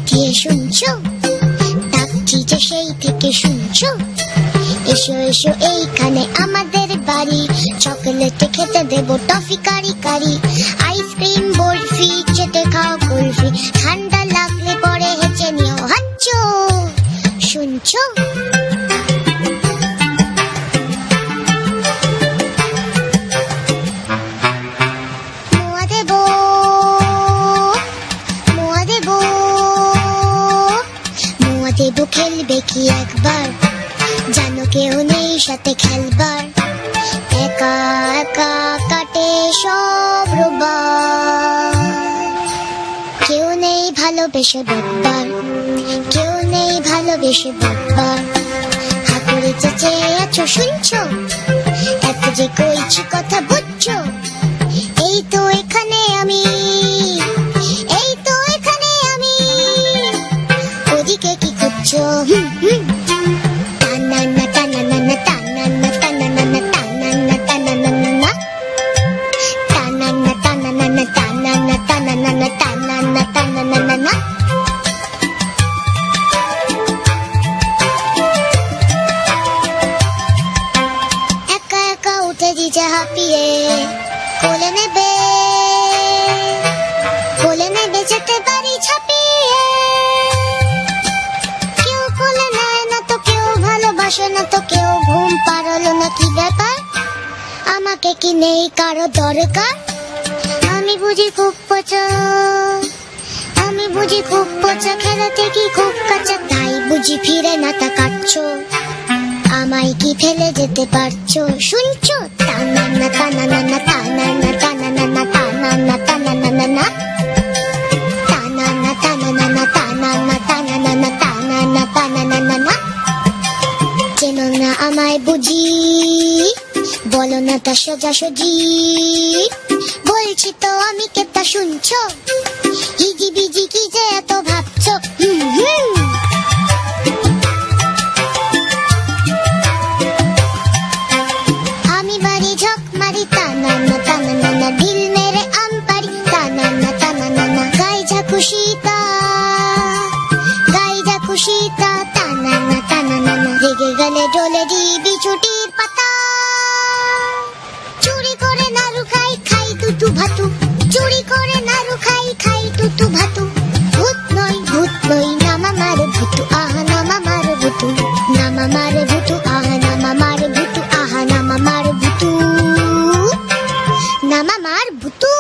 দিয়ে শুনছো, ডাকছি যে সেই থেকে শুনছো। এসো এসো এইখানে আমাদের বাড়ি, চকলেটে খেতে দেবো টফি কারি কারি, আইসক্রিম বরফি চেটে খাও কুলফি, ঠান্ডা লাগলে পরে হেঁচে নিও হাঁচো। শুনছো? মোয়া দেবো, মোয়া দেবো, মোয়া দেবো, খেলবে কি একবার? জানো কেউ নেই সাথে খেলবার, একা একা কাটে সব রোববার। কেউ নেই ভালোবেসে বকবার, কেউ নেই ভালোবেসে বকবার। হাতুড়ে চেঁচে আছো শুনছো, এত যে কইছি কথা বুঝছো। এই তো এখানে আমি, এই তো এখানে আমি, ওদিকে কি খুঁজছো? টানানা টানানা টানানা টানানা টানানা টানানা, টানানা টানানা টানানা টানানা টানানা টানানা। একা একা উঠে দিছে হাঁপিয়ে, কোলে নেবে, কোলে নেবে যেতে পারি ছাপিয়ে। কেউ কোলে নেয় না তো কেউ ভালোবাসে না তো কেউ ঘুম পারলো না, কি ব্যাপার? আমাকে কি নেই কারো দরকার? আমি বুঝি খুব পচা, আমি বুঝি খুব পচা, খেলাতে কি খুব কাঁচা, তাই বুঝি ফিরে না তাকাচ্ছো। আমায় কি ফেলে যেতে পারছো? শুনছো? টানানা টানানা টানানা টানানা টানানা টানানা, টানানা টানানা টানানা টানানা টানানা টানানা। চেনো না আমায় বুঝি, বলো না তা সোজাসুজি, বলছি তো আমি কেতা শুনছো? হিজি বিজি কি যে এত ভাবছো? আমি বাড়ি ঝক মারি, টানানা টানানা, ঢিল মেরে আম পারি, টানানা টানানা, গাই যা খুশি তা, গাই যা খুশি তা, টানানা টানানা। রেগে গেলে ডলে দিবি ছুটির পাতা, চুরি করে নাড়ু খাই, খাই দুটু ভাতু, চুরি করে নাড়ু খাই, খাই দুটু ভাতু। ভূত নই নামা মারে ভুতু, আহা নামা মারে ভুতু, নামা মারে ভুতু, আহা নামা মারে ভুতু, আহা নামা মারে ভুতু, নামা মার ভুতু।